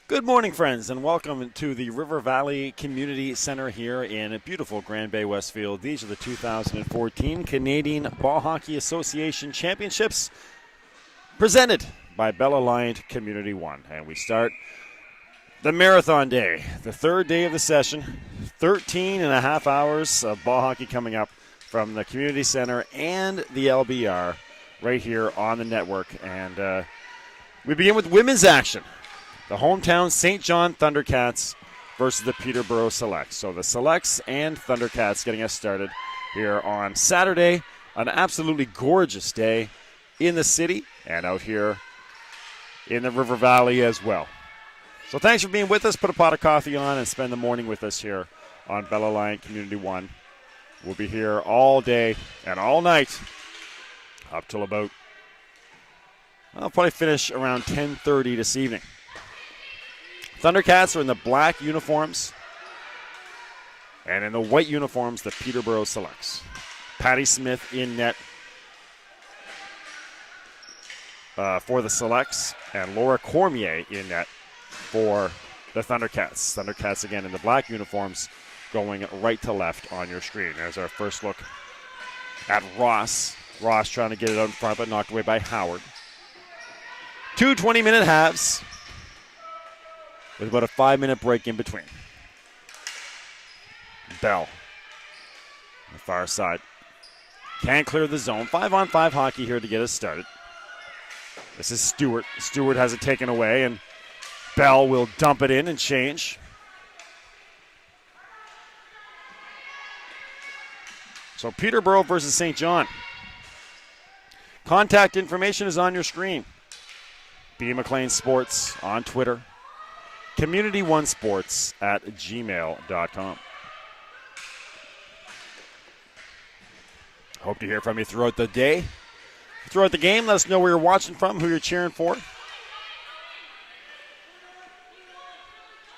Good morning, friends, and welcome to the River Valley Community Center here in beautiful Grand Bay, Westfield. These are the 2014 Canadian Ball Hockey Association Championships presented by Bell Alliant Community One. And we start the marathon day, the third day of the session. 13 and a half hours of ball hockey coming up from the Community Center and the LBR right here on the network. And we begin with women's action. The hometown St. John Thundercats versus the Peterborough Selects. So the Selects and Thundercats getting us started here on Saturday, an absolutely gorgeous day in the city and out here in the River Valley as well. So thanks for being with us. Put a pot of coffee on and spend the morning with us here on Bell Alliant Community One. We'll be here all day and all night up till about, I'll probably finish around 10:30 this evening. Thundercats are in the black uniforms, and in the white uniforms, the Peterborough Selects. Patty Smith in net for the Selects, and Laura Cormier in net for the Thundercats. Thundercats, again, in the black uniforms, going right to left on your screen. There's our first look at Ross. Ross trying to get it out in front, but knocked away by Howard. 2 20-minute halves, with about a 5-minute break in between. Bell, on the far side. Can't clear the zone. 5-on-5 hockey here to get us started. This is Stewart. Stewart has it taken away, and Bell will dump it in and change. So Peterborough versus St. John. Contact information is on your screen. B. McLean Sports on Twitter. communityonesports@gmail.com. Hope to hear from you throughout the day. throughout the game. Let us know where you're watching from, who you're cheering for.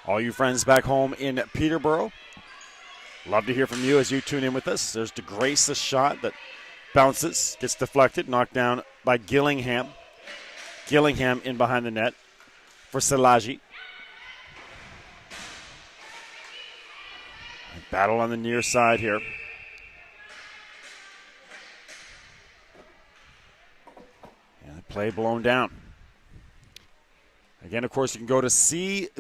All you friends back home in Peterborough, love to hear from you as you tune in with us. There's DeGrace, a shot that bounces, gets deflected, knocked down by Gillingham. Gillingham in behind the net for Szilagyi. Battle on the near side here. And the play blown down. Again, of course, you can go to cbha.com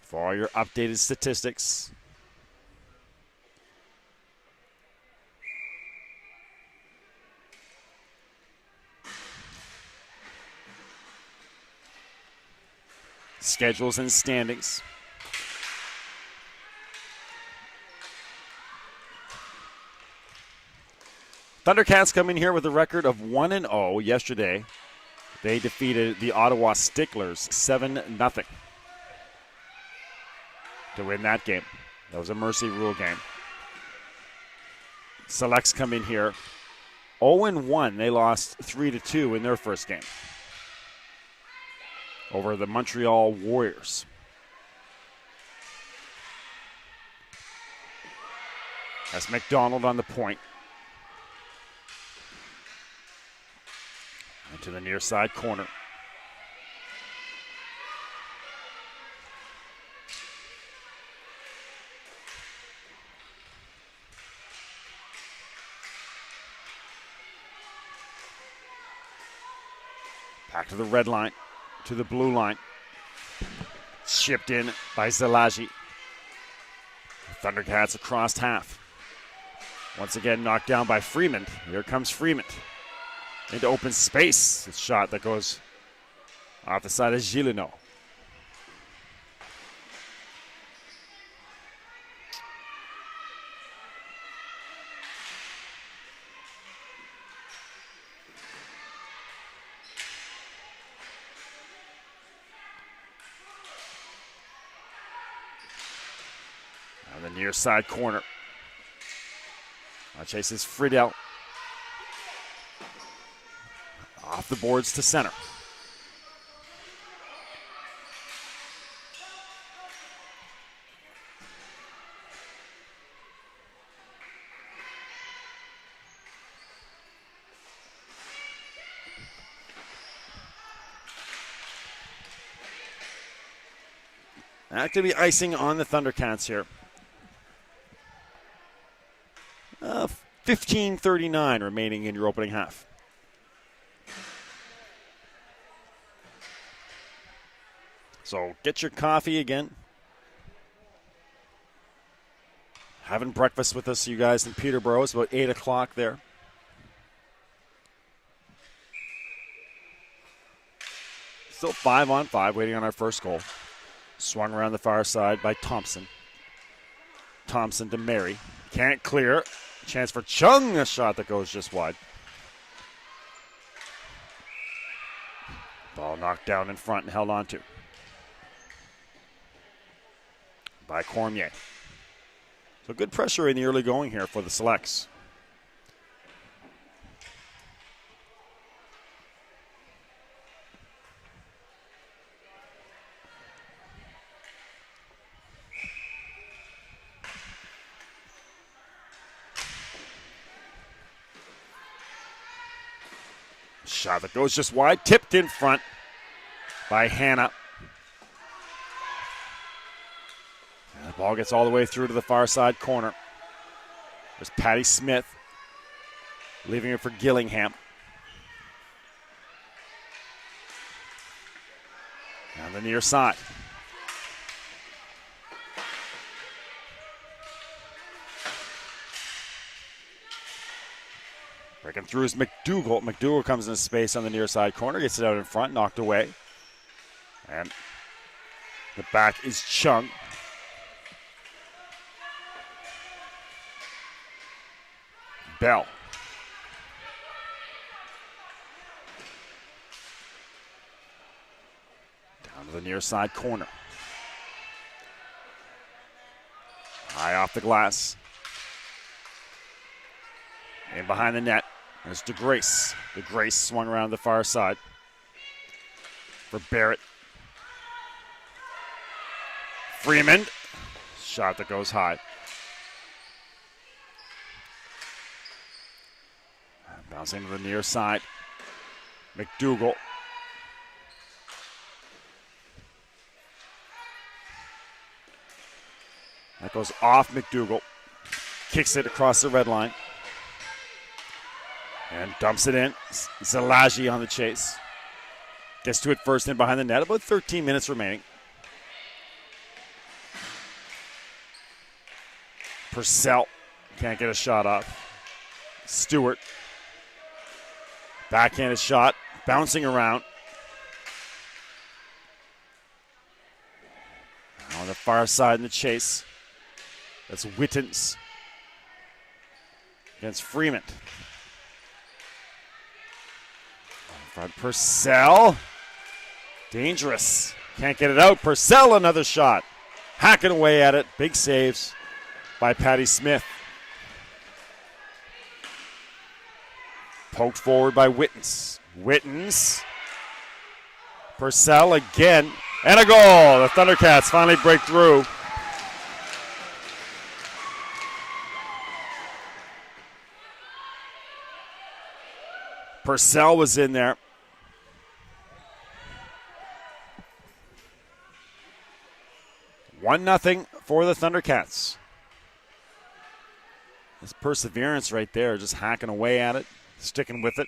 for all your updated statistics. Schedules and standings. Thundercats come in here with a record of 1-0 yesterday. They defeated the Ottawa Sticklers 7-0 to win that game. That was a mercy rule game. Selects come in here 0-1. They lost 3-2 in their first game over the Montreal Warriors. That's McDonald on the point. Into the near side corner. Back to the red line, to the blue line. Shipped in by Szilagyi. Thundercats across half. Once again knocked down by Freeman. Here comes Freeman. Into open space. It's a shot that goes off the side of Gilino. On the near side corner. Chases Friedel. Off the boards to center. That could be icing on the Thundercats here. 15:39 remaining in your opening half. So get your coffee again. Having breakfast with us, you guys in Peterborough. It's about 8 o'clock there. Still 5-on-5, waiting on our first goal. Swung around the far side by Thompson. Thompson to Mary. Can't clear. Chance for Chung, a shot that goes just wide. Ball knocked down in front and held on to by Cormier. So good pressure in the early going here for the Selects. Shot that goes just wide, tipped in front by Hannah. And the ball gets all the way through to the far side corner. There's Patty Smith leaving it for Gillingham. On the near side. Breaking through is McDougall. McDougall comes into space on the near side corner, gets it out in front, knocked away. And the back is Chung. Bell. Down to the near side corner. High off the glass. In behind the net, there's DeGrace. DeGrace swung around the far side for Barrett. Freeman. Shot that goes high. Bouncing to the near side. McDougall. That goes off McDougall. Kicks it across the red line. And dumps it in. Zalaji on the chase. Gets to it first in behind the net. About 13 minutes remaining. Purcell can't get a shot off. Stewart. Backhanded shot. Bouncing around. On the far side in the chase. That's Wittens against Freeman. Front Purcell. Dangerous. Can't get it out. Purcell another shot. Hacking away at it. Big saves by Patty Smith. Poked forward by Wittens. Wittens. Purcell again. And a goal. The Thundercats finally break through. Purcell was in there. One nothing for the Thundercats. This perseverance right there, just hacking away at it, sticking with it.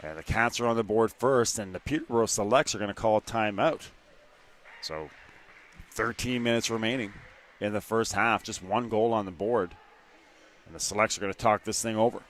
And the Cats are on the board first, and the Peterborough Selects are going to call a timeout. So 13 minutes remaining in the first half, just one goal on the board. And the Selects are going to talk this thing over.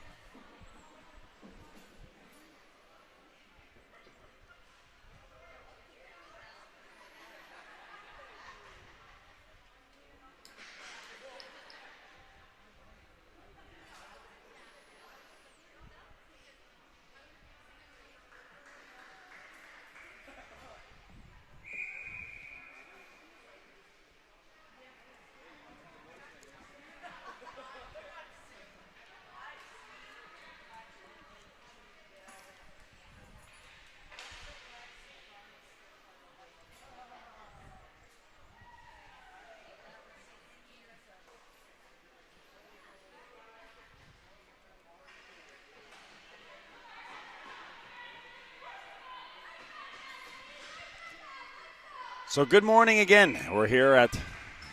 So good morning again. We're here at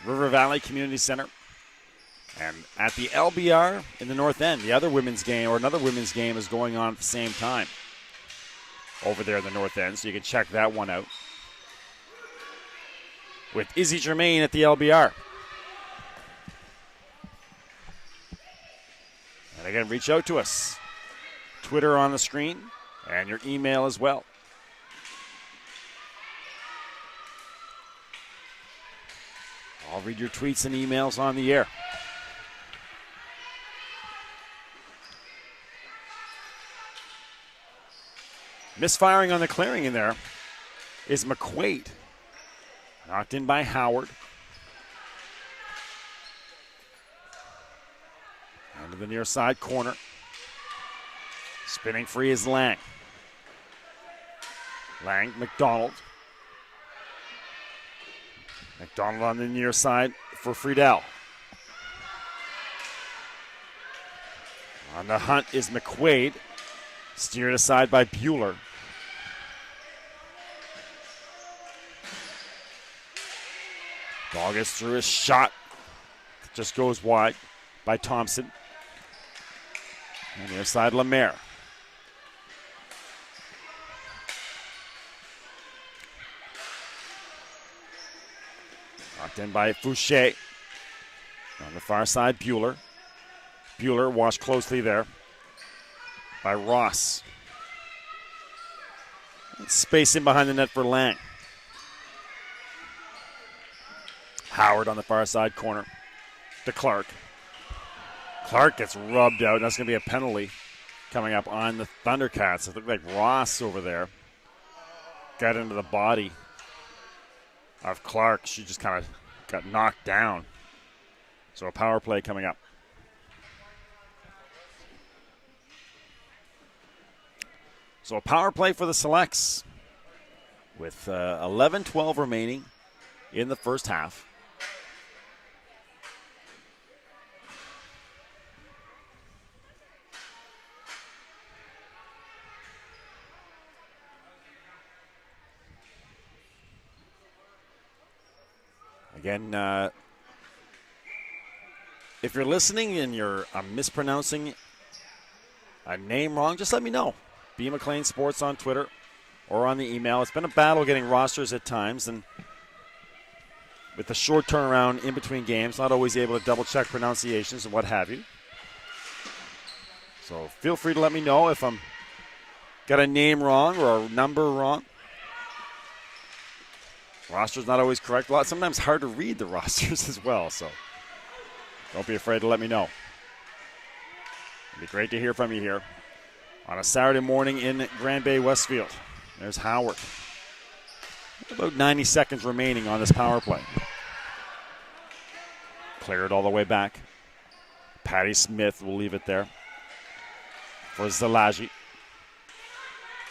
River Valley Community Center and at the LBR in the North End. The other women's game, or another women's game, is going on at the same time over there in the North End, so you can check that one out with Izzy Germain at the LBR. And again, reach out to us. Twitter on the screen and your email as well. I'll read your tweets and emails on the air. Misfiring on the clearing in there is McQuaid. Knocked in by Howard. Into the near side corner. Spinning free is Lang. Lang, McDonald. McDonald on the near side for Friedel. On the hunt is McQuaid. Steered aside by Bueller. Ball gets through his shot. Just goes wide by Thompson. On the near side, Lemaire. Knocked in by Fouché. On the far side, Bueller. Bueller watched closely there by Ross. Space in behind the net for Lang. Howard on the far side corner to Clark. Clark gets rubbed out. That's going to be a penalty coming up on the Thundercats. It looked like Ross over there got into the body of Clark. She just kind of got knocked down. So a power play coming up. So a power play for the Selects with 11-12 remaining in the first half. Again, if you're listening and I'm mispronouncing a name wrong, just let me know. B. McLean Sports on Twitter or on the email. It's been a battle getting rosters at times, and with the short turnaround in between games, not always able to double-check pronunciations and what have you. So feel free to let me know if I'm got a name wrong or a number wrong. Roster's not always correct. Sometimes hard to read the rosters as well, so don't be afraid to let me know. It'd be great to hear from you here on a Saturday morning in Grand Bay, Westfield. There's Howard. About 90 seconds remaining on this power play. Cleared all the way back. Patty Smith will leave it there for Zalaji.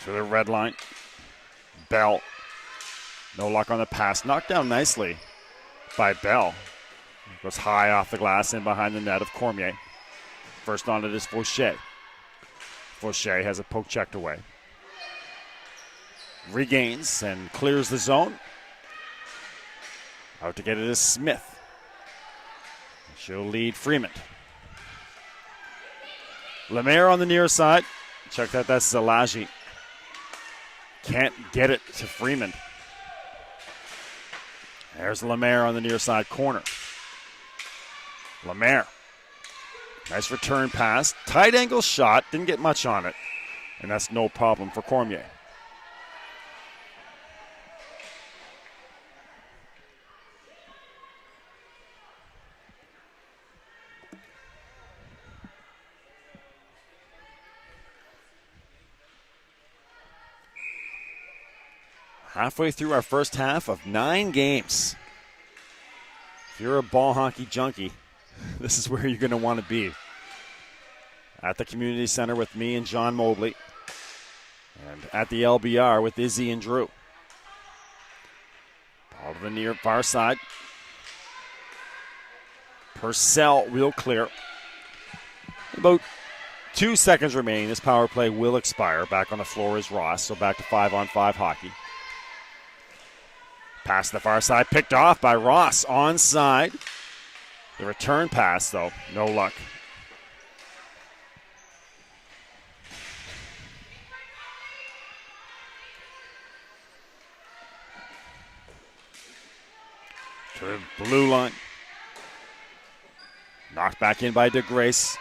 To the red line. Bell. No luck on the pass. Knocked down nicely by Bell. Goes high off the glass in behind the net of Cormier. First on it is Fauché. Fauché has it poke checked away. Regains and clears the zone. Out to get it is Smith. She'll lead Freeman. Lemaire on the near side. Check that, that's Zalaji. Can't get it to Freeman. There's Lemaire on the near side corner. Lemaire. Nice return pass. Tight angle shot. Didn't get much on it. And that's no problem for Cormier. Halfway through our first half of 9 games. If you're a ball hockey junkie, this is where you're going to want to be. At the community center with me and John Mobley. And at the LBR with Izzy and Drew. Ball to the near far side. Purcell real clear. About 2 seconds remaining. This power play will expire. Back on the floor is Ross, so back to 5-on-5 hockey. Pass to the far side, picked off by Ross, onside. The return pass, though, no luck. To the blue line. Knocked back in by DeGrace.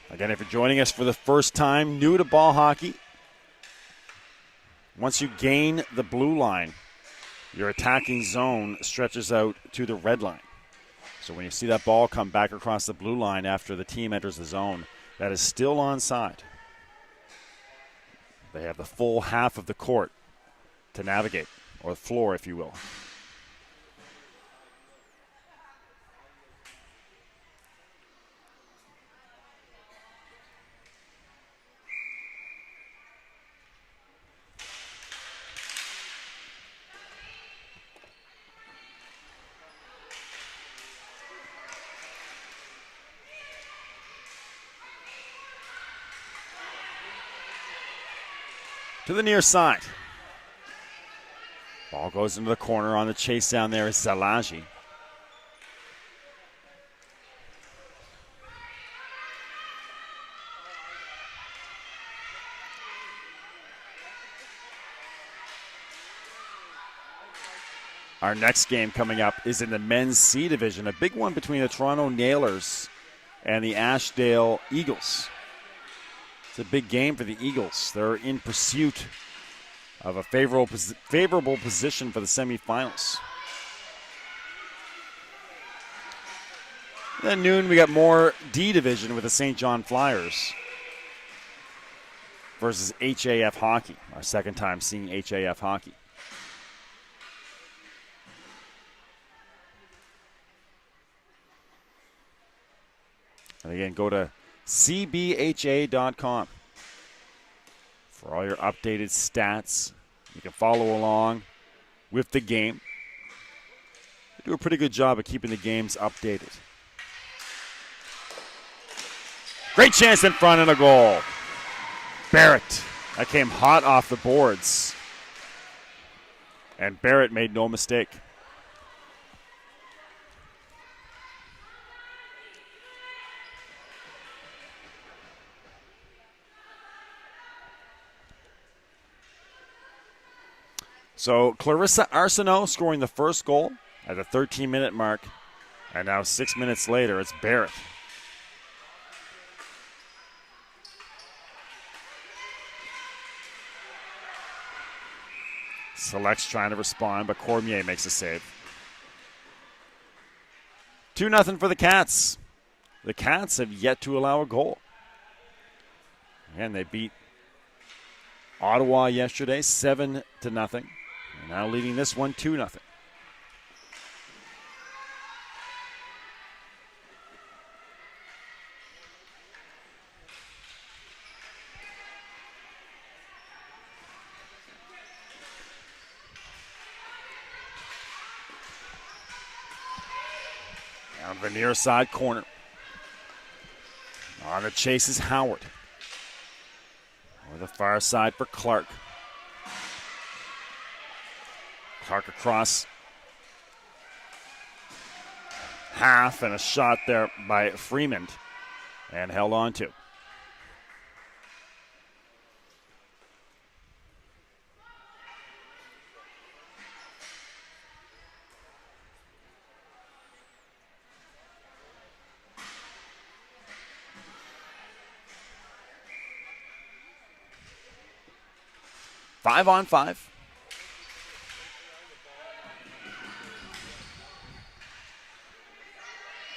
Again, if you're joining us for the first time, new to ball hockey, once you gain the blue line, your attacking zone stretches out to the red line. So when you see that ball come back across the blue line after the team enters the zone, that is still onside. They have the full half of the court to navigate, or the floor, if you will. To the near side. Ball goes into the corner. On the chase down there is Zalaji. Our next game coming up is in the men's C division, a big one between the Toronto Nailers and the Ashdale Eagles. It's a big game for the Eagles. They're in pursuit of a favorable position for the semifinals. Then noon, we got more D division with the St. John Flyers versus HAF hockey. Our second time seeing HAF hockey. And again, go to cbha.com. For all your updated stats, you can follow along with the game. They do a pretty good job of keeping the games updated. Great chance in front and a goal. Barrett. That came hot off the boards. And Barrett made no mistake. So Clarissa Arsenault scoring the first goal at the 13-minute mark. And now 6 minutes later, it's Barrett. Select's trying to respond, but Cormier makes a save. 2-0 for the Cats. The Cats have yet to allow a goal. And they beat Ottawa yesterday 7-0. And now leading this one 2-0. Down the near side corner. On the chase is Howard. Over the far side for Clark. Clark across half, and a shot there by Freeman, and held on to. Five on five.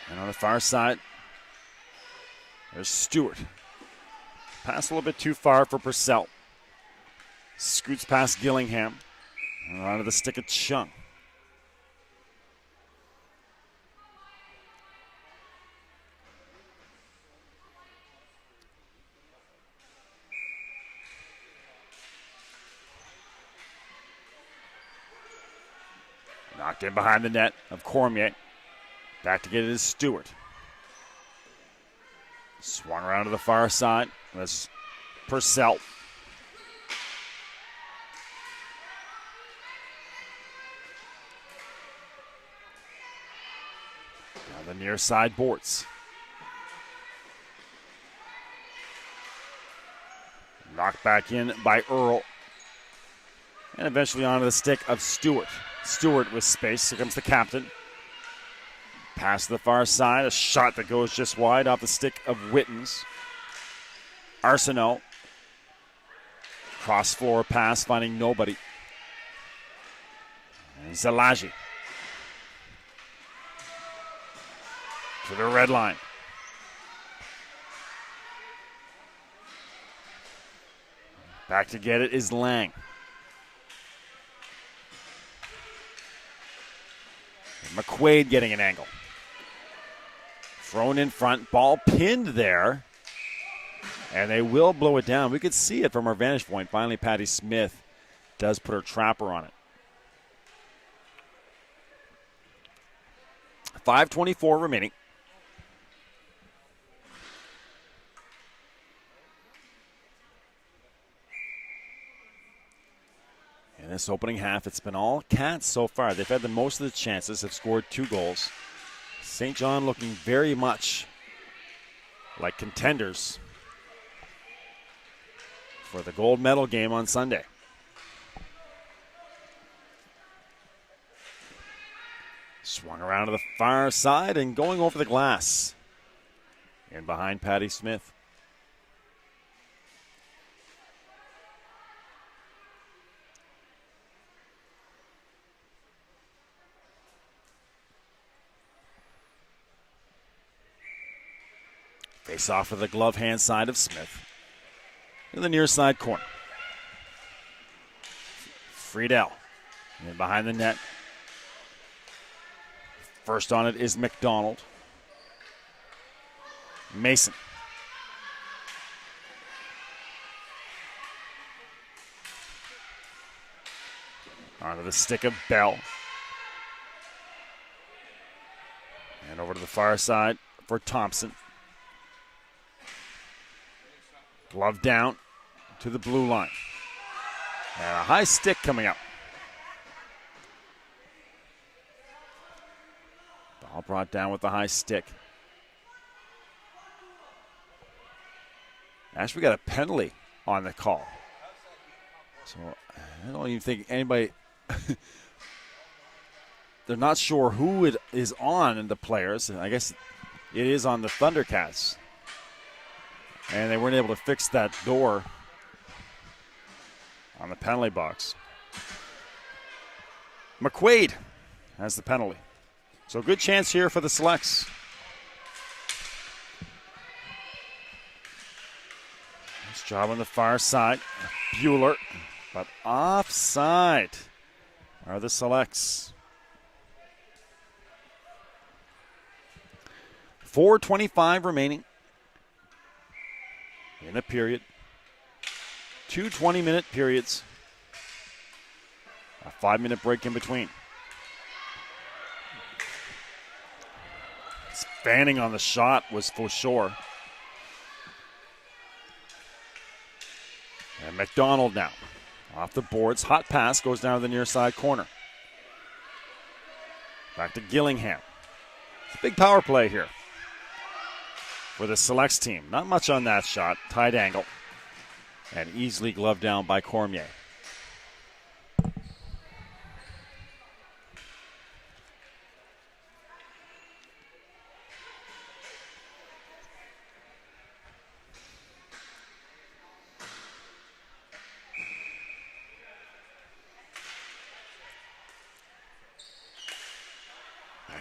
And on the far side, there's Stewart. Pass a little bit too far for Purcell. Scoots past Gillingham. And onto the stick of Chung. Knocked in behind the net of Cormier. Back to get it is Stewart. Swung around to the far side. That's Purcell. Now the near side boards. Knocked back in by Earl. And eventually onto the stick of Stewart. Stewart with space. Here comes the captain. Pass to the far side. A shot that goes just wide off the stick of Wittens. Arsenault. Cross floor pass, finding nobody. And Zalaji. To the red line. Back to get it is Lang. McQuaid getting an angle. Thrown in front, ball pinned there. And they will blow it down. We could see it from our vantage point. Finally, Patty Smith does put her trapper on it. 5:24 remaining. In this opening half, it's been all Cats so far. They've had the most of the chances, have scored 2 goals. St. John looking very much like contenders for the gold medal game on Sunday. Swung around to the far side and going over the glass. In behind Patty Smith. Face off of the glove hand side of Smith. In the near side corner. Friedel. In behind the net. First on it is McDonald. Mason. Onto the stick of Bell. And over to the far side for Thompson. Glove down to the blue line. And a high stick coming up. Ball brought down with the high stick. Actually, we got a penalty on the call. So I don't even think anybody, they're not sure who it is on in the players. I guess it is on the Thundercats. And they weren't able to fix that door on the penalty box. McQuaid has the penalty. So good chance here for the Selects. Nice job on the far side. Bueller, but offside are the Selects. 4:25 remaining in a period. 2 20-minute periods. A 5-minute break in between. Fanning on the shot was for sure. And McDonald now. Off the boards. Hot pass goes down to the near side corner. Back to Gillingham. It's a big power play here for the Selects team. Not much on that shot. Tight angle. And easily gloved down by Cormier.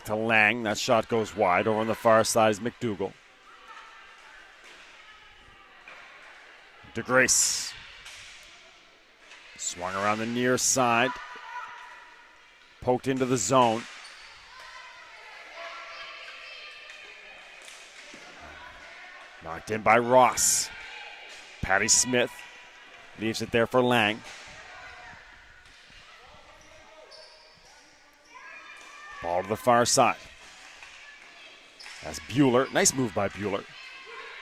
To Lang. That shot goes wide. Over on the far side is McDougall. DeGrace. Swung around the near side. Poked into the zone. Knocked in by Ross. Patty Smith leaves it there for Lang. Ball to the far side. That's Bueller. Nice move by Bueller.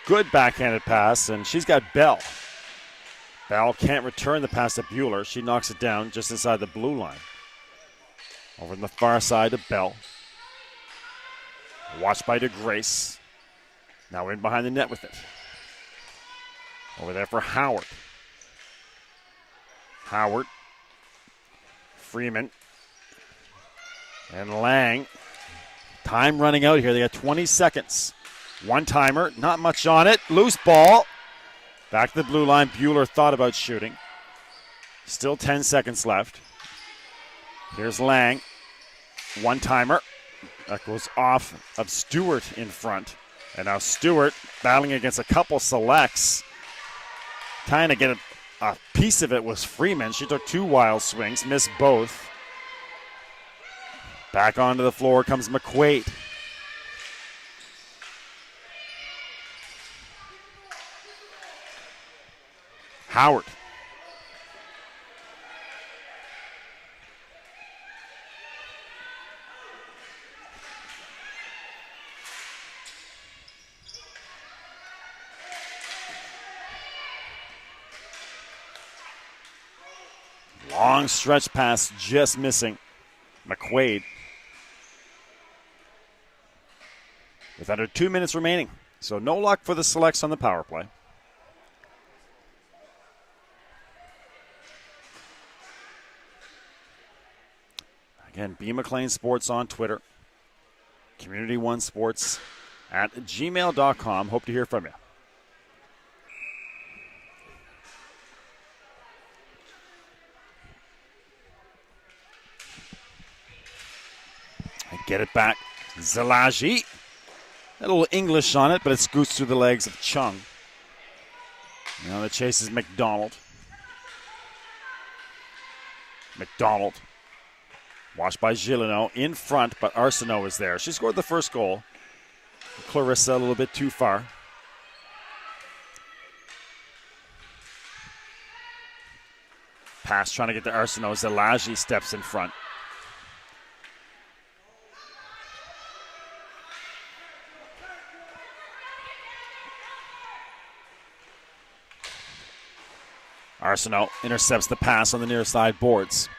Good backhanded pass, and she's got Bell. Bell can't return the pass to Bueller. She knocks it down just inside the blue line. Over on the far side to Bell. Watched by DeGrace. Now in behind the net with it. Over there for Howard. Howard. Freeman. And Lang. Time running out here. They got 20 seconds. One-timer. Not much on it. Loose ball. Back to the blue line. Bueller thought about shooting. Still 10 seconds left. Here's Lang. One-timer. That goes off of Stewart in front. And now Stewart battling against a couple Selects. Trying to get a piece of it was Freeman. She took 2 wild swings. Missed both. Back onto the floor comes McQuaid. Howard. Long stretch pass just missing. McQuaid. With under 2 minutes remaining. So no luck for the Selects on the power play. Again, B. McLean Sports on Twitter. Community One Sports at gmail.com. Hope to hear from you. And get it back. Zalaji. A little English on it, but it scoots through the legs of Chung. Now the chase is McDonald. McDonald. Watched by Gillineau in front, but Arsenault is there. She scored the first goal. Clarissa a little bit too far. Pass trying to get to Arsenault. Zelaji steps in front. Arsenault intercepts the pass on the near side boards.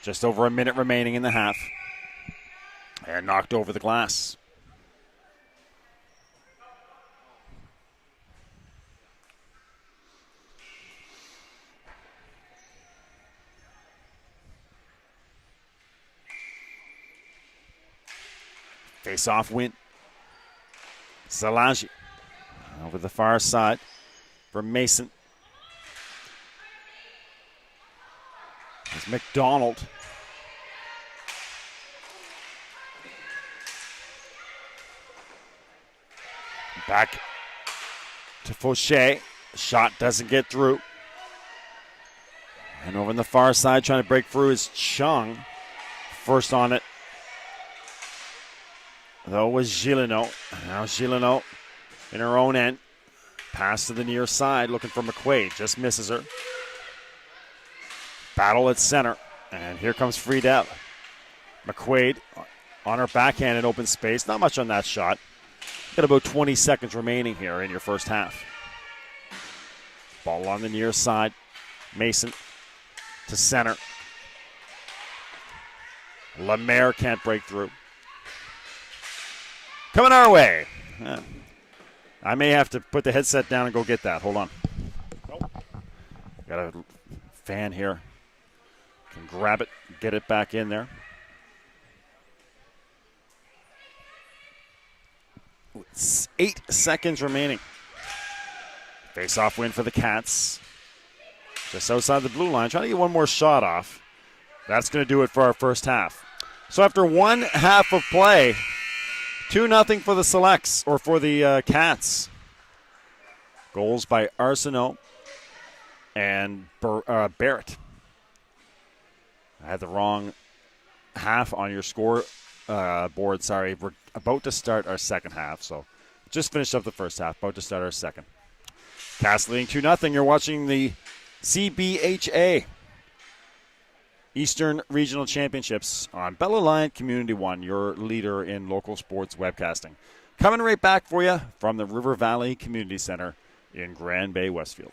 Just over a minute remaining in the half. And knocked over the glass. Face-off win. Zelaji over the far side for Mason. There's McDonald. Back to Fauché. Shot doesn't get through. And over on the far side trying to break through is Chung. First on it, though, was Gillineau. Now Gillineau in her own end. Pass to the near side looking for McQuaid. Just misses her. Battle at center. And here comes Friedel. McQuaid on her backhand in open space. Not much on that shot. Got about 20 seconds remaining here in your first half. Ball on the near side. Mason to center. Lemaire can't break through. Coming our way. I may have to put the headset down and go get that. Hold on. Got a fan here. Can grab it, get it back in there. It's 8 seconds remaining. Face-off win for the Cats. Just outside the blue line, trying to get one more shot off. That's going to do it for our first half. So after one half of play, 2-0 for the Selects, or for the Cats. Goals by Arsenault and Barrett. I had the wrong half on your score board. Sorry, we're about to start our second half. So just finished up the first half, about to start our second. Cats leading 2-0. You're watching the CBHA Eastern Regional Championships on Bell Alliant Community One, your leader in local sports webcasting. Coming right back for you from the River Valley Community Center in Grand Bay, Westfield.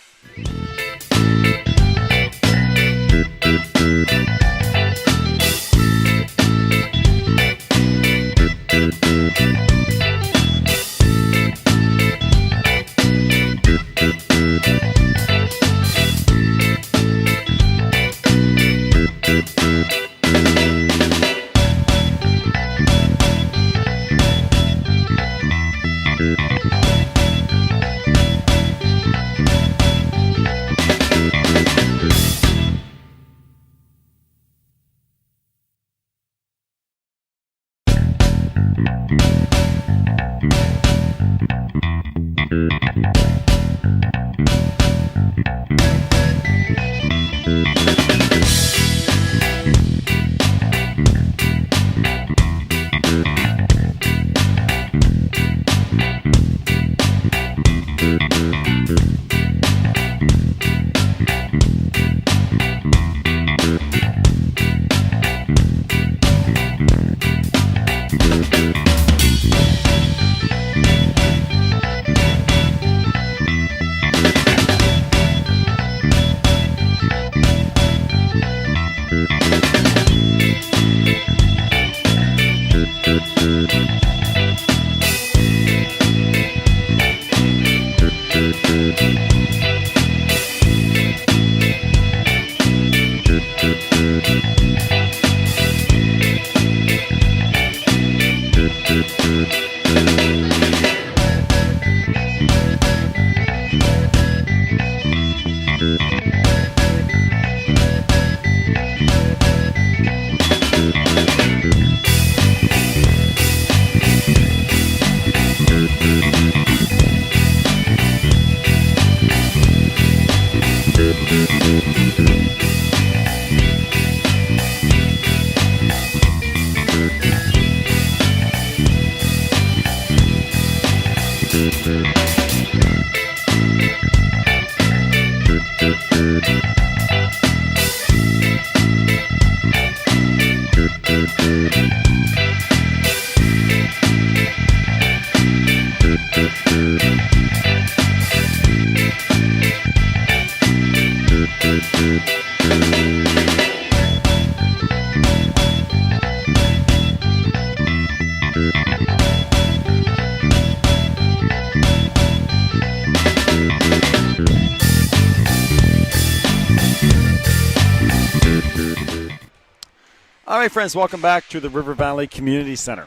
All right, friends, welcome back to the River Valley Community Center.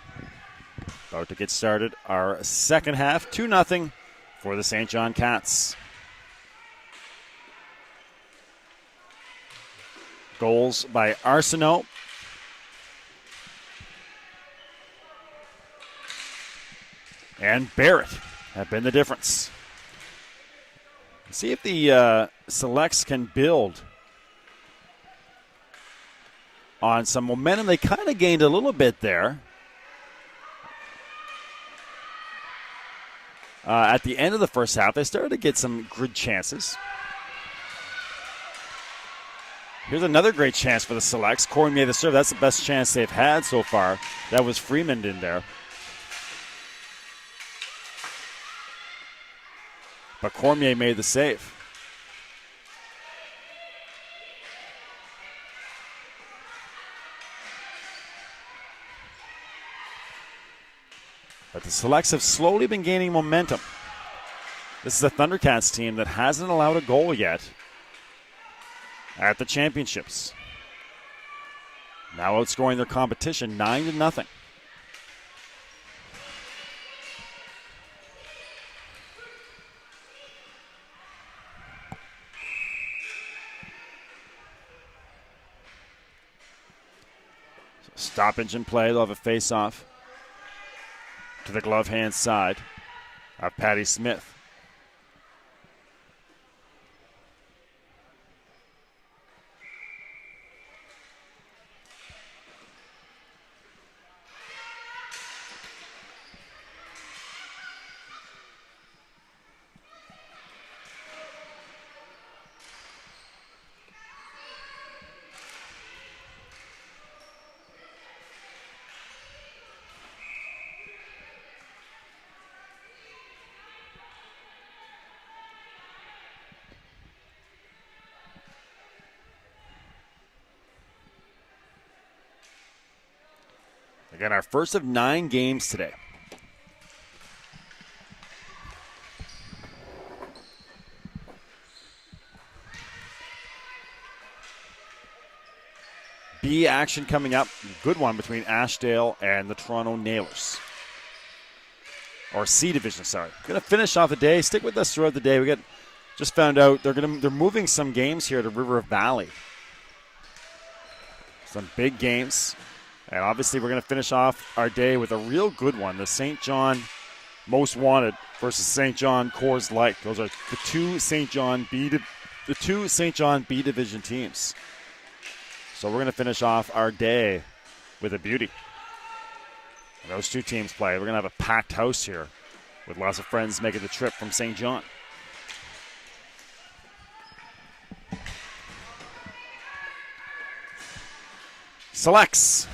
About to get started our second half, 2-0 for the St. John Cats. Goals by Arsenault. And Barrett have been the difference. See if the Selects can build on some momentum. They kind of gained a little bit there. At the end of the first half, they started to get some good chances. Here's another great chance for the Selects. Cormier the serve. That's the best chance they've had so far. That was Freeman in there. But Cormier made the save. But the Selects have slowly been gaining momentum. This is a Thundercats team that hasn't allowed a goal yet at the championships. Now outscoring their competition 9-0. Stoppage in play. They'll have a face-off to the glove hand side of Patty Smith. Again, our first of 9 games today. B action coming up. Good one between Ashdale and the Toronto Nailers. Or C division, sorry. Going to finish off the day. Stick with us throughout the day. We just found out they're moving some games here to River Valley. Some big games. And obviously we're going to finish off our day with a real good one. The St. John Most Wanted versus St. John Coors Light. Those are the two St. John B division teams. So we're going to finish off our day with a beauty. And those two teams play. We're going to have a packed house here with lots of friends making the trip from St. John. Selects.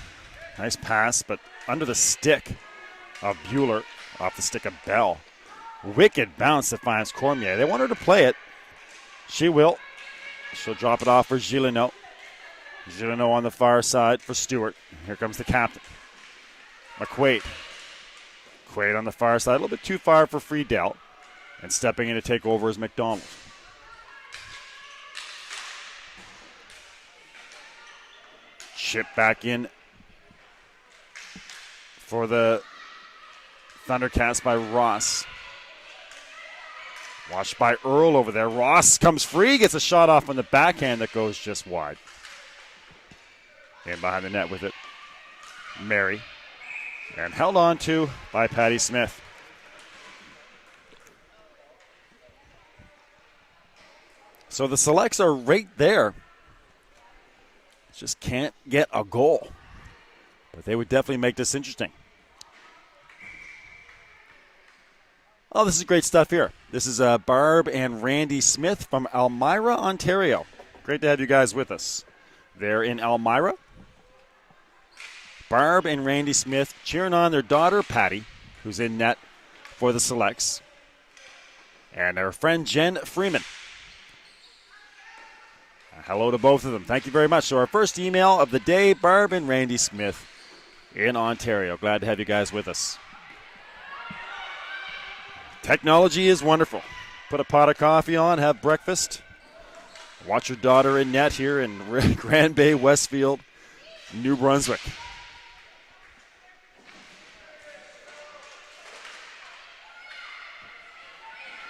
Nice pass, but under the stick of Bueller, off the stick of Bell. Wicked bounce that finds Cormier. They want her to play it. She will. She'll drop it off for Gillineau. Gillineau on the far side for Stewart. Here comes the captain, McQuaid. Quaid on the far side, a little bit too far for Friedel. And stepping in to take over is McDonald. Chip back in for the Thundercats by Ross. Watched by Earl over there. Ross comes free, gets a shot off on the backhand that goes just wide. In behind the net with it, Mary. And held on to by Patty Smith. So the Selects are right there. Just can't get a goal. But they would definitely make this interesting. Oh, this is great stuff here. This is Barb and Randy Smith from Elmira, Ontario. Great to have you guys with us. They're in Elmira. Barb and Randy Smith cheering on their daughter, Patty, who's in net for the Selects. And their friend, Jen Freeman. Hello to both of them. Thank you very much. So our first email of the day, Barb and Randy Smith in Ontario. Glad to have you guys with us. Technology is wonderful. Put a pot of coffee on, have breakfast. Watch your daughter in net here in Grand Bay, Westfield. New Brunswick.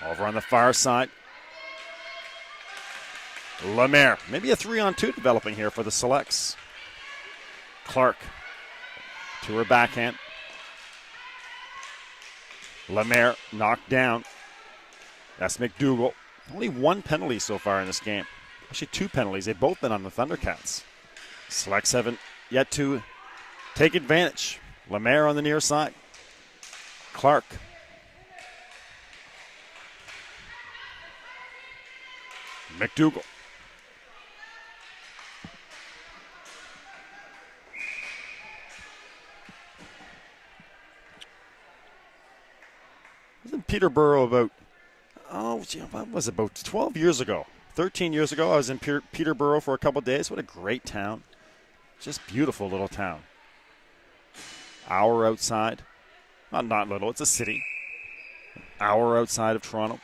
Over on the far side. Lemaire. Maybe a 3-on-2 developing here for the Selects. Clark to her backhand. Lemaire knocked down. That's McDougall. Only one penalty so far in this game. Actually, 2 penalties. They've both been on the Thundercats. Selects haven't yet to take advantage. Lemaire on the near side. Clark. McDougall. I was in Peterborough about, what was it, about 12 years ago. 13 years ago, I was in Peterborough for a couple days. What a great town. Just beautiful little town. Hour outside. Not little, it's a city. Hour outside of Toronto.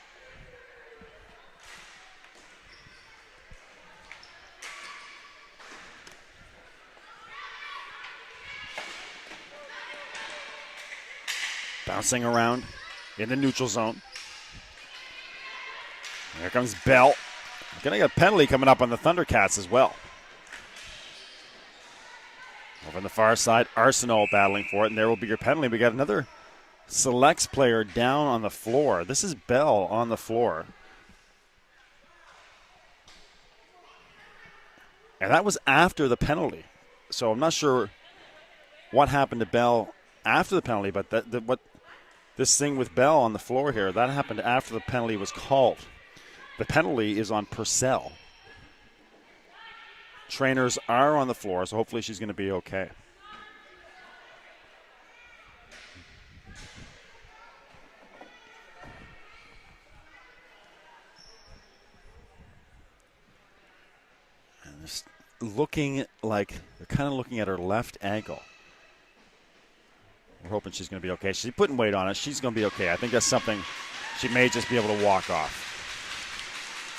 Bouncing around in the neutral zone. Here comes Bell. Getting a penalty coming up on the Thundercats as well. Over on the far side, Arsenault battling for it, and there will be your penalty. We got another Selects player down on the floor. This is Bell on the floor. And that was after the penalty. So I'm not sure what happened to Bell after the penalty, but this thing with Bell on the floor here, that happened after the penalty was called. The penalty is on Purcell. Trainers are on the floor, so hopefully she's going to be okay. And just looking like they're kind of looking at her left ankle. We're hoping she's going to be okay. She's putting weight on it. She's going to be okay. I think that's something she may just be able to walk off.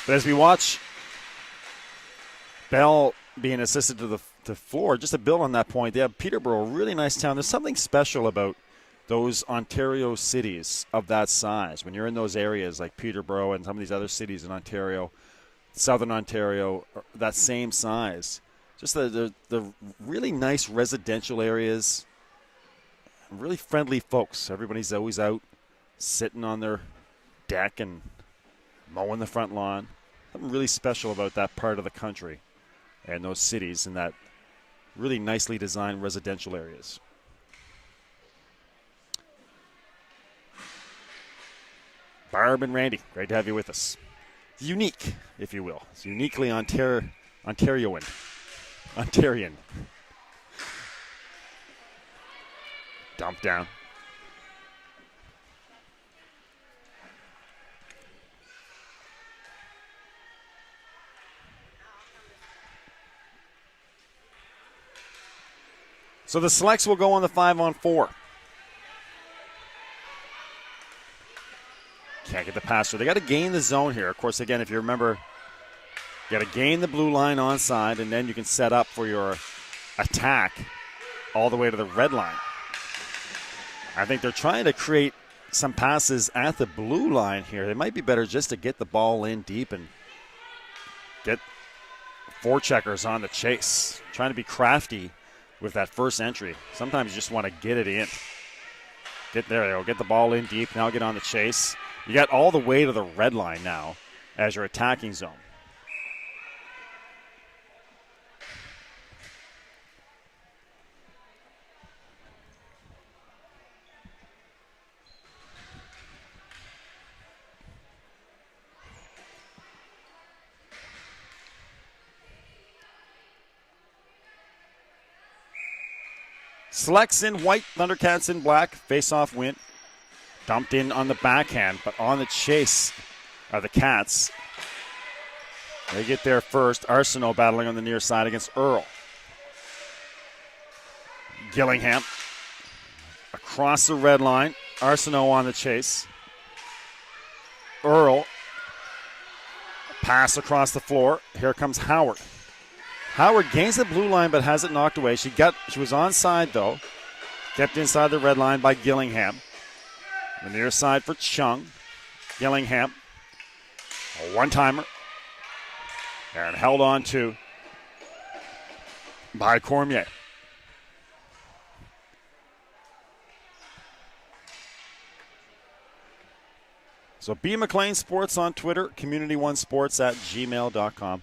But as we watch Bell being assisted to the floor, just to build on that point, they have Peterborough, a really nice town. There's something special about those Ontario cities of that size. When you're in those areas like Peterborough and some of these other cities in Ontario, Southern Ontario, that same size. Just the really nice residential areas. Really friendly folks. Everybody's always out sitting on their deck and mowing the front lawn. Something really special about that part of the country and those cities and that really nicely designed residential areas. Barb and Randy, great to have you with us. Unique, if you will. It's uniquely Ontarian. Dump down. So the Selects will go on the 5-on-4. Can't get the pass through. They got to gain the zone here. Of course, again, if you remember, you got to gain the blue line onside, and then you can set up for your attack all the way to the red line. I think they're trying to create some passes at the blue line here. It might be better just to get the ball in deep and get forecheckers on the chase. Trying to be crafty with that first entry. Sometimes you just want to get it in. Get there, get the ball in deep. Now get on the chase. You got all the way to the red line now as your attacking zone. Selects in white, Thundercats in black. Face-off win. Dumped in on the backhand, but on the chase are the Cats. They get there first. Arsenault battling on the near side against Earl. Gillingham across the red line. Arsenault on the chase. Earl. Pass across the floor. Here comes Howard. Howard gains the blue line but has it knocked away. She was onside though. Kept inside the red line by Gillingham. The near side for Chung. Gillingham. A one-timer. And held on to by Cormier. So B. McLean Sports on Twitter, community1sports@gmail.com.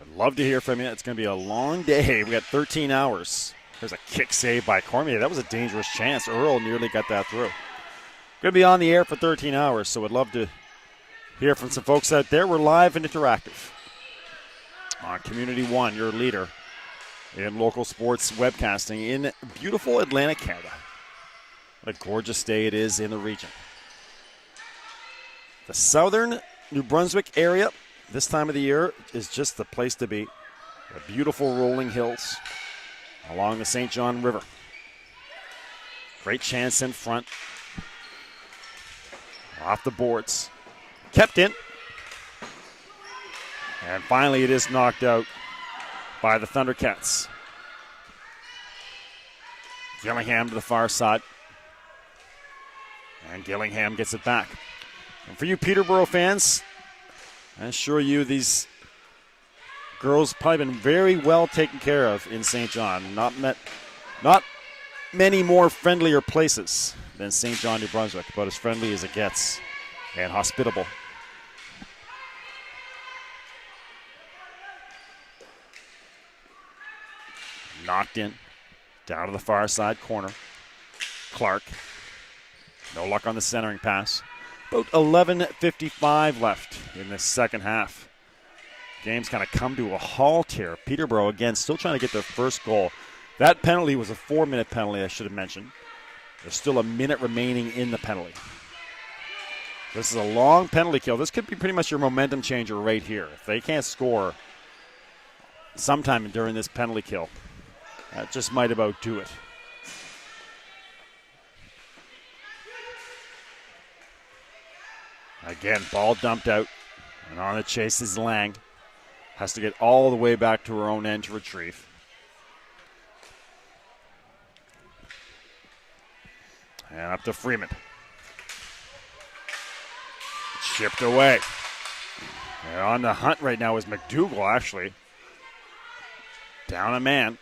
I'd love to hear from you. It's going to be a long day. We got 13 hours. There's a kick save by Cormier. That was a dangerous chance. Earl nearly got that through. Going to be on the air for 13 hours, so I'd love to hear from some folks out there. We're live and interactive on Community One, your leader in local sports webcasting in beautiful Atlantic Canada. What a gorgeous day it is in the region. The southern New Brunswick area this time of the year is just the place to be. The beautiful rolling hills along the St. John River. Great chance in front. Off the boards. Kept in. And finally it is knocked out by the Thundercats. Gillingham to the far side. And Gillingham gets it back. And for you Peterborough fans, I assure you these girls probably been very well taken care of in St. John. Not many more friendlier places than St. John, New Brunswick, but as friendly as it gets and hospitable. Knocked in, down to the far side corner. Clark. No luck on the centering pass. About 11:55 left in the second half. Game's kind of come to a halt here. Peterborough, again, still trying to get their first goal. That penalty was a 4-minute penalty, I should have mentioned. There's still a minute remaining in the penalty. This is a long penalty kill. This could be pretty much your momentum changer right here. If they can't score sometime during this penalty kill, that just might about do it. Again, ball dumped out. And on the chase is Lang. Has to get all the way back to her own end to retrieve. And up to Freeman. Chipped away. And on the hunt right now is McDougall, actually. Down a man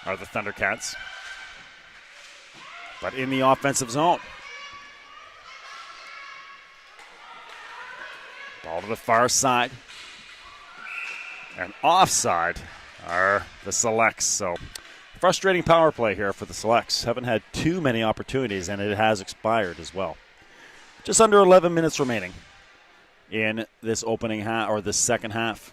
are the Thundercats. But in the offensive zone. Ball to the far side. And offside are the Selects. So frustrating power play here for the Selects. Haven't had too many opportunities, and it has expired as well. Just under 11 minutes remaining in this opening half, or this second half.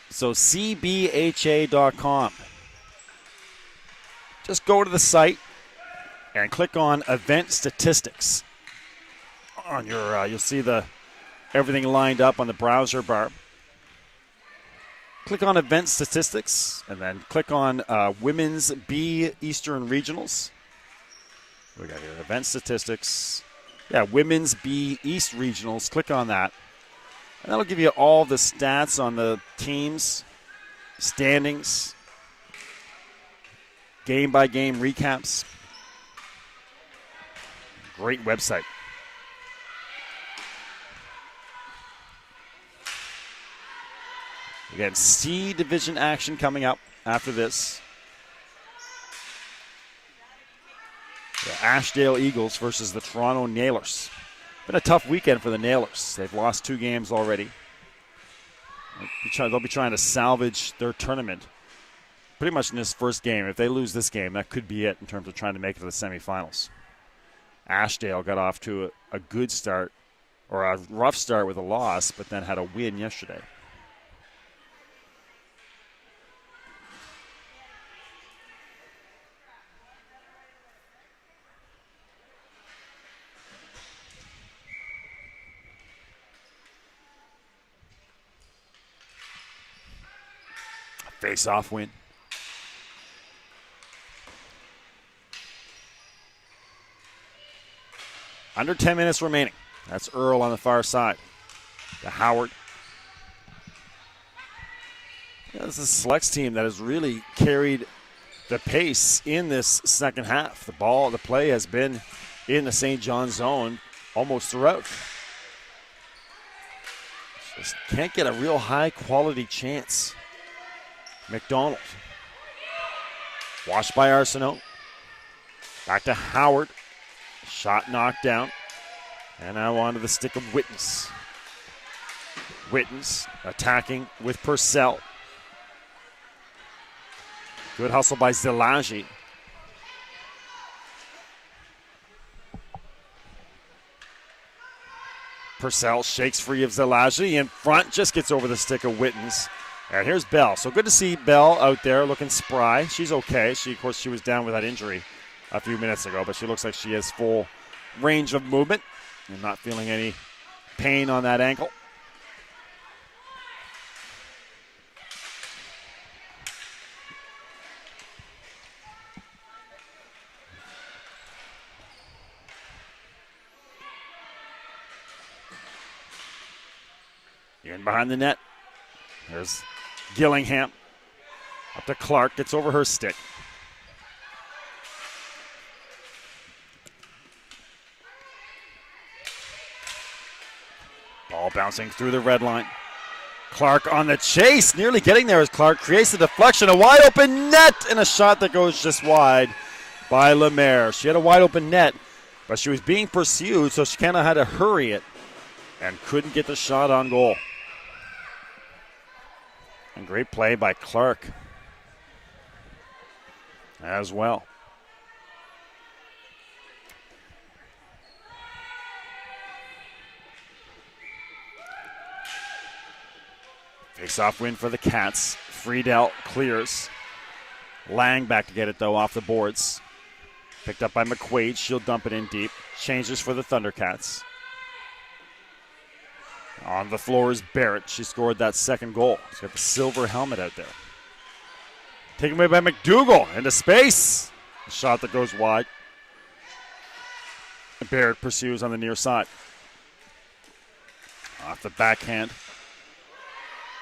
So cbha.com. Just go to the site and click on Event Statistics. On your, you'll see everything lined up on the browser bar. Click on Event Statistics, and then click on Women's B Eastern Regionals. What do we got here? Event Statistics. Yeah, Women's B East Regionals. Click on that. And that'll give you all the stats on the teams, standings, game-by-game recaps. Great website. Again, C Division action coming up after this. The Ashdale Eagles versus the Toronto Nailers. Been a tough weekend for the Nailers. They've lost 2 games already. They'll be trying to salvage their tournament pretty much in this first game. If they lose this game, that could be it in terms of trying to make it to the semifinals. Ashdale got off to a good start, or a rough start with a loss, but then had a win yesterday. Face-off win. Under 10 minutes remaining. That's Earl on the far side. To Howard. This is a selects team that has really carried the pace in this second half. The play has been in the St. John zone almost throughout. Just can't get a real high-quality chance. McDonald. Washed by Arsenault. Back to Howard. Shot knocked down. And now onto the stick of Wittens. Wittens attacking with Purcell. Good hustle by Zelagi. Purcell shakes free of Zelagi. In front, just gets over the stick of Wittens. And here's Bell. So good to see Bell out there looking spry. She's okay. Of course, she was down with that injury a few minutes ago, but she looks like she has full range of movement and not feeling any pain on that ankle. In behind the net. There's Gillingham. Up to Clark. Gets over her stick. Ball bouncing through the red line. Clark on the chase. Nearly getting there as Clark creates the deflection. A wide open net and a shot that goes just wide by Lemaire. She had a wide open net, but she was being pursued, so she kind of had to hurry it and couldn't get the shot on goal. And great play by Clark as well. Face-off win for the Cats. Friedel clears. Lang back to get it, though, off the boards. Picked up by McQuaid. She'll dump it in deep. Changes for the Thundercats. On the floor is Barrett. She scored that second goal. She's got the silver helmet out there. Taken away by McDougall into space. A shot that goes wide. Barrett pursues on the near side. Off the backhand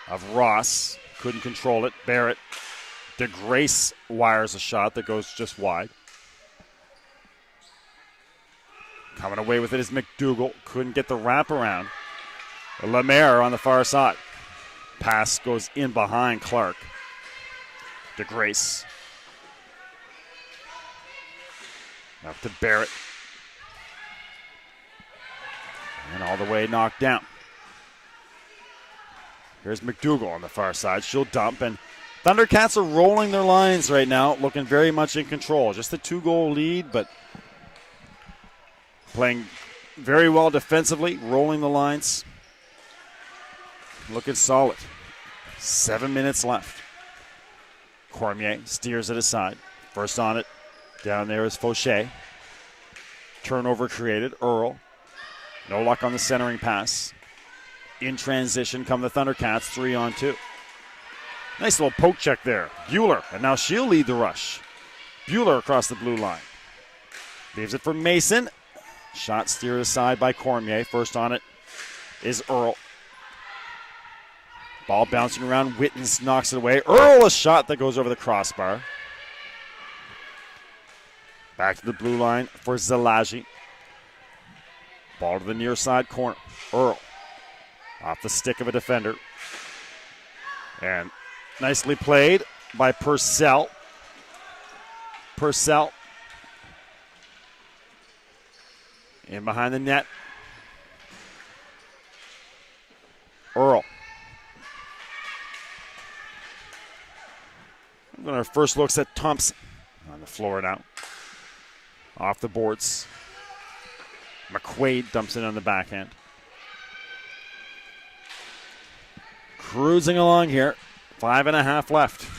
of Ross. Couldn't control it. Barrett. DeGrace wires a shot that goes just wide. Coming away with it is McDougall. Couldn't get the wraparound. Lemaire on the far side. Pass goes in behind Clark. DeGrace. Up to Barrett. And all the way knocked down. Here's McDougall on the far side. She'll dump, and Thundercats are rolling their lines right now, looking very much in control. Just a 2-goal lead, but playing very well defensively, rolling the lines. Looking solid. 7 minutes left. Cormier steers it aside. First on it. Down there is Fauché. Turnover created. Earl. No luck on the centering pass. In transition come the Thundercats, 3-on-2. Nice little poke check there. Bueller, and now she'll lead the rush. Bueller across the blue line. Leaves it for Mason. Shot steered aside by Cormier. First on it is Earl. Ball bouncing around. Wittens knocks it away. Earl, a shot that goes over the crossbar. Back to the blue line for Zelagi. Ball to the near side corner. Earl. Off the stick of a defender. And nicely played by Purcell. Purcell. In behind the net. Earl. When our first looks at Thompson on the floor now. Off the boards. McQuaid dumps it on the backhand. Cruising along here. 5.5 left.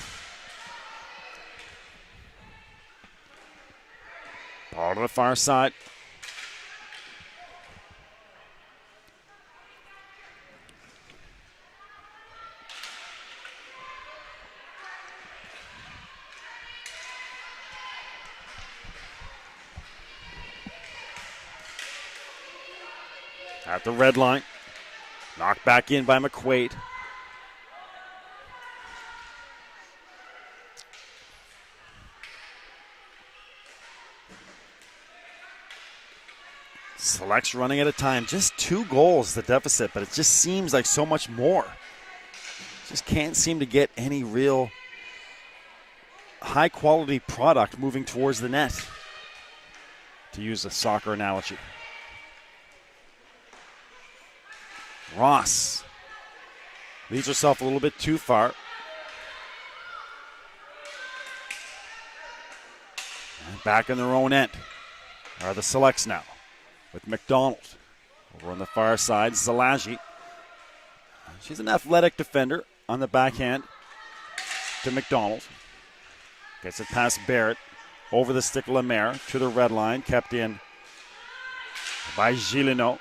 Ball to the far side. At the red line. Knocked back in by McQuaid. Selects running out of time. Just 2 goals, the deficit, but it just seems like so much more. Just can't seem to get any real high-quality product moving towards the net, to use a soccer analogy. Ross leads herself a little bit too far. And back in their own end are the Selects now, with McDonald. Over on the far side, Zalaji. She's an athletic defender on the backhand to McDonald. Gets it past Barrett. Over the stick, Lemaire to the red line. Kept in by Gilino.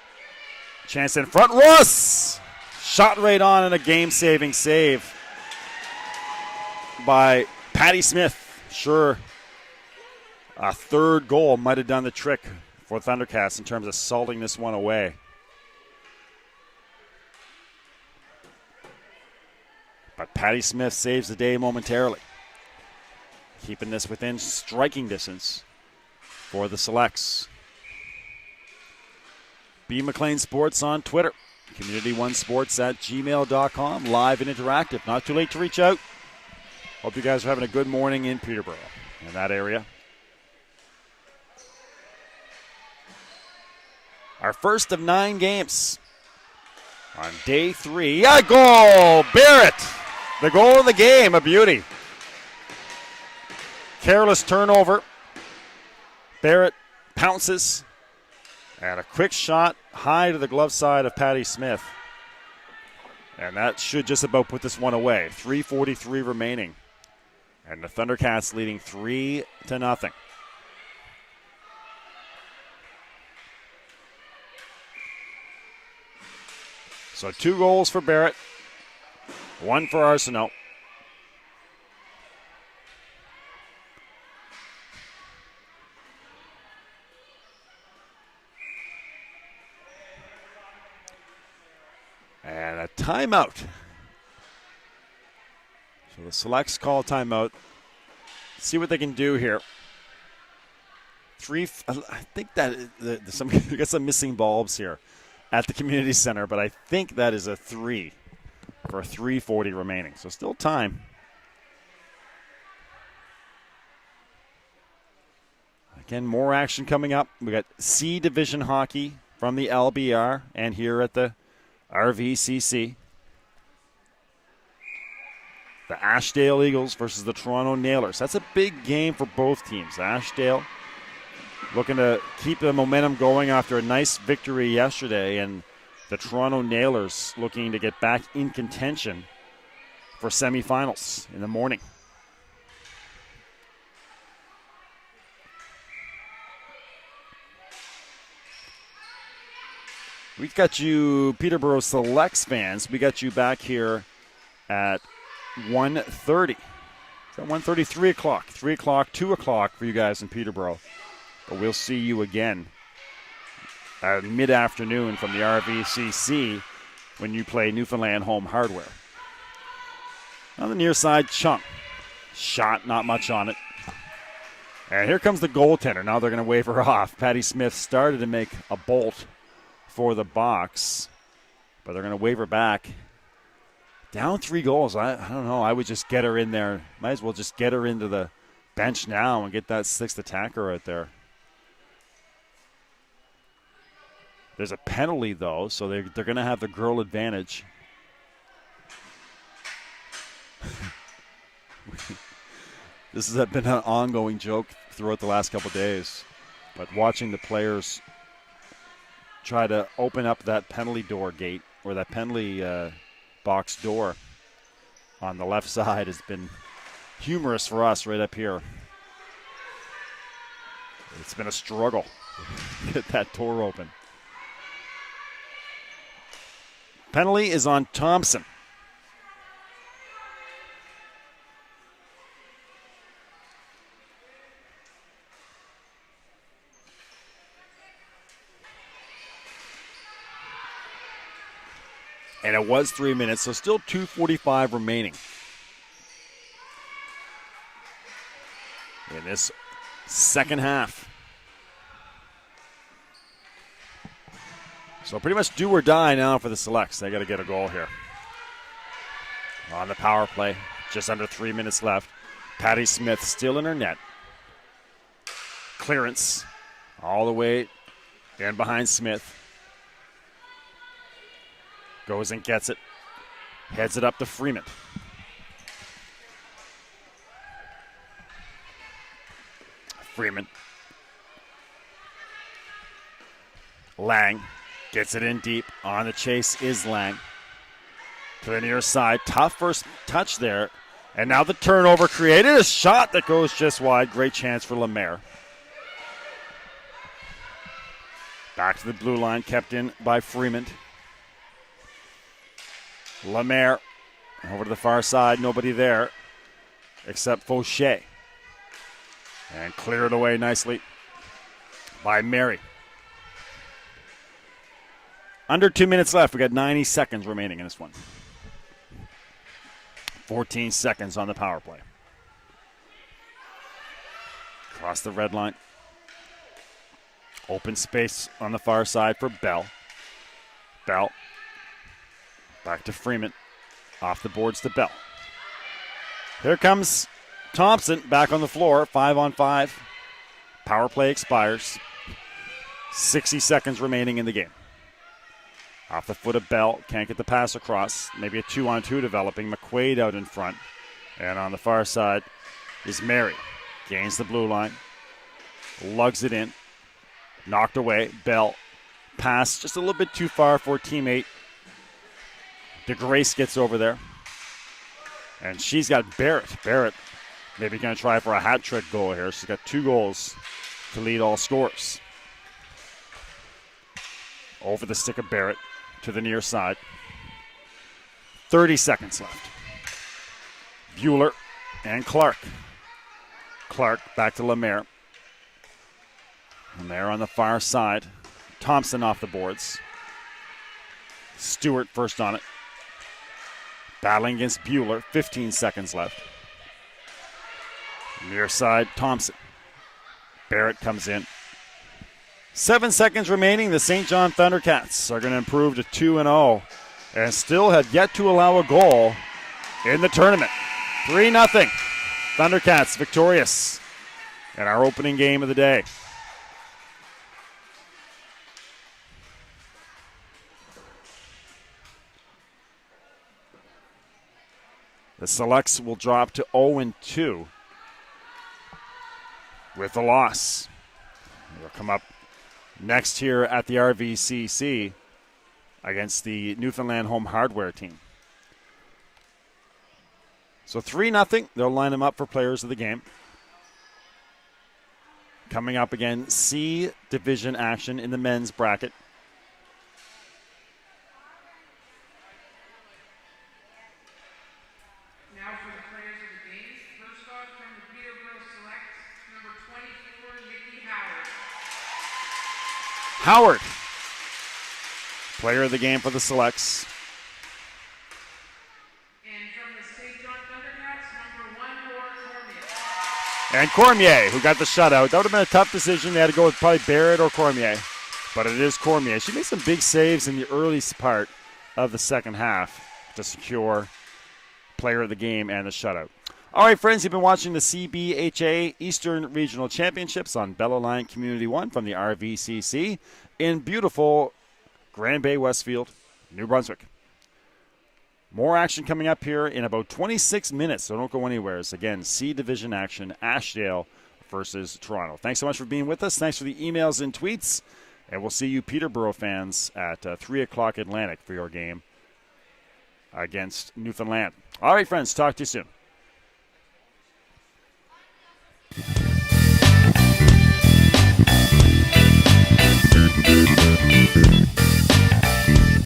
Chance in front. Ross! Shot right on and a game-saving save by Patty Smith. Sure, a third goal might have done the trick for Thundercats in terms of salting this one away. But Patty Smith saves the day momentarily, keeping this within striking distance for the Selects. B. McLean Sports on Twitter. Community1sports@gmail.com. Live and interactive. Not too late to reach out. Hope you guys are having a good morning in Peterborough, in that area. Our first of 9 games on day 3. A goal! Barrett! The goal of the game. A beauty. Careless turnover. Barrett pounces. And a quick shot high to the glove side of Patty Smith. And that should just about put this one away. 3:43 remaining. And the Thundercats leading 3-0. So 2 goals for Barrett. 1 for Arsenault. And a timeout. So the Selects call a timeout. See what they can do here. I think that we got some missing bulbs here at the community center, but I think that is a 3 for 3:40 remaining. So still time. Again, more action coming up. We got C Division hockey from the LBR and here at the RVCC. The Ashdale Eagles versus the Toronto Nailers. That's a big game for both teams. Ashdale looking to keep the momentum going after a nice victory yesterday, and the Toronto Nailers looking to get back in contention for semifinals in the morning. We've got you, Peterborough Selects fans. We got you back here at 1:30. Is that 1:30? 3 o'clock. 3 o'clock, 2 o'clock for you guys in Peterborough. But we'll see you again at mid-afternoon from the RVCC when you play Newfoundland Home Hardware. On the near side, Chung. Shot, not much on it. And here comes the goaltender. Now they're going to wave her off. Patty Smith started to make a bolt for the box, but they're going to wave her back. Down 3 goals. I don't know. I would just get her in there. Might as well just get her into the bench now and get that 6th attacker out there. There's a penalty, though, so they're going to have the girl advantage. This has been an ongoing joke throughout the last couple of days, but watching the players try to open up that penalty door gate or that penalty box door on the left side has been humorous for us right up here. It's been a struggle to get that door open. Penalty is on Thompson. And it was 3 minutes, so still 2:45 remaining in this second half. So pretty much do or die now for the Selects. They got to get a goal here. On the power play, just under 3 minutes left. Patty Smith still in her net. Clearance all the way in behind Smith. Goes and gets it. Heads it up to Freeman. Freeman. Lang gets it in deep. On the chase is Lang. To the near side. Tough first touch there. And now the turnover created a shot that goes just wide. Great chance for Lemaire. Back to the blue line, kept in by Freeman. Lemaire over to the far side. Nobody there except Fauché. And cleared away nicely by Mary. Under 2 minutes left. We got 90 seconds remaining in this one. 14 seconds on the power play. Across the red line. Open space on the far side for Bell. Bell. Back to Freeman. Off the boards to Bell. Here comes Thompson back on the floor. 5-on-5. Power play expires. 60 seconds remaining in the game. Off the foot of Bell. Can't get the pass across. Maybe a 2-on-2 developing. McQuaid out in front. And on the far side is Mary. Gains the blue line. Lugs it in. Knocked away. Bell. Pass just a little bit too far for a teammate. DeGrace gets over there. And she's got Barrett. Barrett maybe going to try for a hat trick goal here. She's got 2 goals to lead all scores. Over the stick of Barrett to the near side. 30 seconds left. Bueller and Clark. Clark back to Lemaire. Lemaire on the far side. Thompson off the boards. Stewart first on it. Battling against Bueller. 15 seconds left. Near side, Thompson. Barrett comes in. 7 seconds remaining. The St. John Thundercats are going to improve to 2-0 and still have yet to allow a goal in the tournament. 3-0. Thundercats victorious in our opening game of the day. The Selects will drop to 0-2 with the loss. They'll come up next here at the RVCC against the Newfoundland Home Hardware team. So 3-0. They'll line them up for players of the game. Coming up again, C division action in the men's bracket. Now for the players of the game. First off from the Peterborough Select, number 24, Nikki Howard. Howard, player of the game for the Selects. And from the St. John Thundercats, number 1, Laura Cormier. And Cormier, who got the shutout. That would have been a tough decision. They had to go with probably Barrett or Cormier. But it is Cormier. She made some big saves in the early part of the second half to secure player of the game and the shutout. All right, friends, you've been watching the CBHA Eastern Regional Championships on Bella Line Community 1 from the RVCC in beautiful Grand Bay, Westfield, New Brunswick. More action coming up here in about 26 minutes, so don't go anywhere. It's, again, C Division action, Ashdale versus Toronto. Thanks so much for being with us. Thanks for the emails and tweets. And we'll see you Peterborough fans at 3 o'clock Atlantic for your game against Newfoundland. All right, friends, talk to you soon.